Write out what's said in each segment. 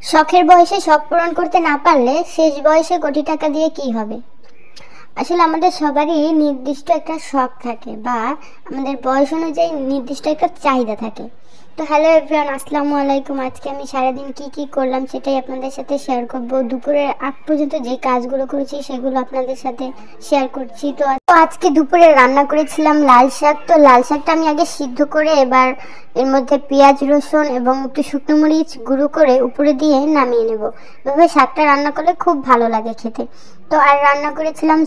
শখের বয়সে শখ পূরণ করতে না পারলে শেষ বয়সে কোটি টাকা দিয়ে কি হবে? আসলে আমাদের সবারই নির্দিষ্ট একটা শখ থাকে বা আমাদের বয়স অনুযায়ী নির্দিষ্ট একটা চাহিদা থাকে। তো হ্যালো এভরিওয়ান, আসসালামু আলাইকুম। আজকে আমি সারাদিন কি করলাম সেটাই আপনাদের সাথে শেয়ার করব। দুপুরের আগ পর্যন্ত যে কাজগুলো করেছি সেগুলো আপনাদের সাথে শেয়ার করছি। তো আজকে দুপুরে রান্না করেছিলাম লাল শাক। তো লাল শাকটা আমি আগে সিদ্ধ করে এবার এর মধ্যে পেঁয়াজ রসুন এবং একটু শুকনো মরিচ গুঁড়ো করে উপরে দিয়ে নামিয়ে নেব। এভাবে শাকটা রান্না করলে খুব ভালো লাগে খেতে। তো আর রান্না করেছিলাম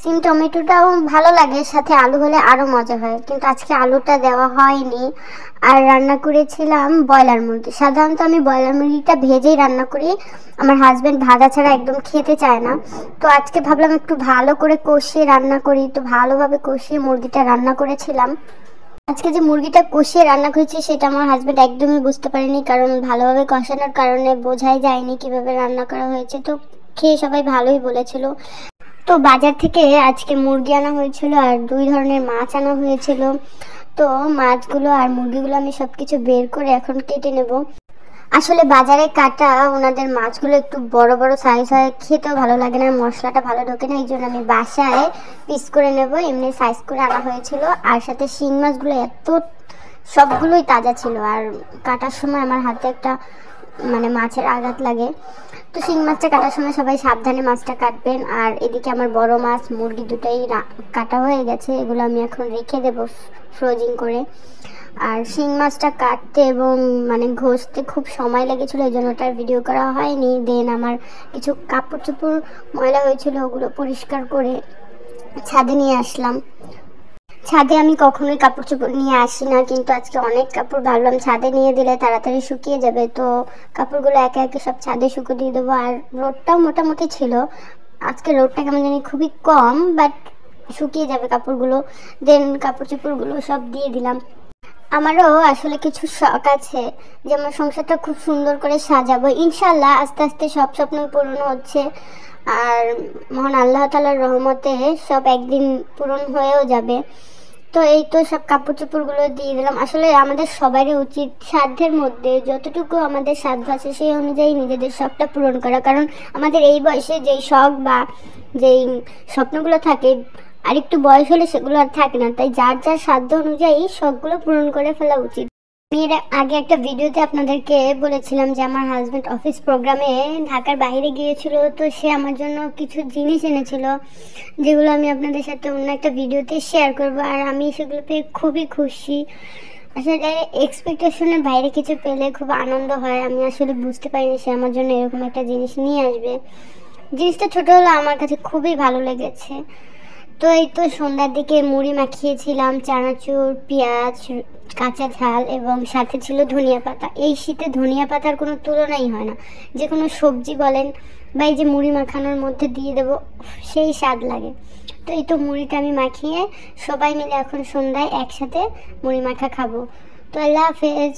সিম টমেটোটাও ভালো লাগে, সাথে আলু হলে আরও মজা হয়, কিন্তু আজকে আলুটা দেওয়া হয়নি। আর রান্না করেছিলাম ব্রয়লার মুরগি। সাধারণত আমি ব্রয়লার মুরগিটা ভেজেই রান্না করি, আমার হাজব্যান্ড ভাজা ছাড়া একদম খেতে চায় না। তো আজকে ভাবলাম একটু ভালো করে কষিয়ে রান্না করি, তো ভালোভাবে কষিয়ে মুরগিটা রান্না করেছিলাম। আজকে যে মুরগিটা কষিয়ে রান্না করেছি সেটা আমার হাজব্যান্ড একদমই বুঝতে পারেনি, কারণ ভালোভাবে কষানোর কারণে বোঝাই যায়নি কিভাবে রান্না করা হয়েছে। তো খেয়ে সবাই ভালোই বলেছিল। তো বাজার থেকে আজকে মুরগি আনা হয়েছিল আর 2 ধরনের মাছ আনা হয়েছিল। তো মাছগুলো আর মুরগিগুলো আমি সবকিছু বের করে এখন কেটে নেব। আসলে বাজারে কাটা ওনাদের মাছগুলো একটু বড় বড় সাইজ হয়, খেতেও ভালো লাগে না, মশলাটা ভালো ঢোকে না, এই জন্য আমি বাসায় পিস করে নেব, এমনি সাইজ করে আনা হয়েছিল। আর সাথে শিং মাছগুলো সবগুলোই তাজা ছিল, আর কাটার সময় আমার হাতে একটা মাছের আঘাত লাগে। তো শিং মাছটা কাটার সময় সবাই সাবধানে মাছটা কাটবেন। আর এদিকে আমার বড় মাছ মুরগি দুটাই কাটা হয়ে গেছে, এগুলো আমি এখন রেখে দেবো ফ্রোজিং করে। আর শিং মাছটা কাটতে এবং ঘষতে খুব সময় লেগেছিলো, এই জন্য ওটার ভিডিও করা হয়নি। দেন আমার কিছু কাপড় চোপড় ময়লা হয়েছিল, ওগুলো পরিষ্কার করে ছাদে নিয়ে আসলাম। ছাদে আমি কখনোই কাপড় চোপড় নিয়ে আসি না, কিন্তু আজকে অনেক কাপড় ভাবলাম ছাদে নিয়ে দিলে তাড়াতাড়ি শুকিয়ে যাবে। তো কাপড়গুলো একে একে সব ছাদে শুকিয়ে দিয়ে দেবো। আর রোদটাও মোটামুটি ছিল, আজকে রোদটা কেমন জানি খুবই কম, বাট শুকিয়ে যাবে কাপড়গুলো। দেন কাপড় চোপড়গুলো সব দিয়ে দিলাম। আমারও আসলে কিছু শখ আছে, যেমন সংসারটা খুব সুন্দর করে সাজাবো ইনশাল্লাহ। আস্তে আস্তে সব স্বপ্ন পূরণ হচ্ছে, আর মহান আল্লাহ তাআলার রহমতে সব একদিন পূরণ হয়েও যাবে। তো এই তো সব কাপড় চোপড়গুলো দিয়ে দিলাম। আসলে আমাদের সবারই উচিত সাধ্যের মধ্যে যতটুকু আমাদের সাধ্য আছে সেই অনুযায়ী নিজেদের শখটা পূরণ করা, কারণ আমাদের এই বয়সে যেই শখ বা যেই স্বপ্নগুলো থাকে আর একটু বয়স হলে সেগুলো আর থাকে না, তাই যার যার সাধ্য অনুযায়ী শখগুলো পূরণ করে ফেলা উচিত। আমি এর আগে একটা ভিডিওতে আপনাদেরকে বলেছিলাম যে আমার হাজব্যান্ড অফিস প্রোগ্রামে ঢাকার বাইরে গিয়েছিল, তো সে আমার জন্য কিছু জিনিস এনেছিল, যেগুলো আমি আপনাদের সাথে অন্য একটা ভিডিওতে শেয়ার করব। আর আমি সেগুলো পেয়ে খুবই খুশি। আসলে এক্সপেকটেশনের বাইরে কিছু পেলে খুব আনন্দ হয়। আমি আসলে বুঝতে পারিনি সে আমার জন্য এরকম একটা জিনিস নিয়ে আসবে। জিনিসটা ছোট হলো, আমার কাছে খুবই ভালো লেগেছে। তো এই তো সন্ধ্যার দিকে মুড়ি মাখিয়েছিলাম, চানাচুর, পেঁয়াজ, কাঁচা ঝাল এবং সাথে ছিল ধনিয়া পাতা। এই শীতে ধনিয়া পাতার কোনো তুলনাই হয় না, যে কোনো সবজি বলেন বা এই যে মুড়ি মাখানোর মধ্যে দিয়ে দেবো, সেই স্বাদ লাগে। তো এই তো মুড়িটা আমি মাখিয়ে সবাই মিলে এখন সন্ধ্যায় একসাথে মুড়ি মাখা খাবো। তো আল্লাহ হাফেজ।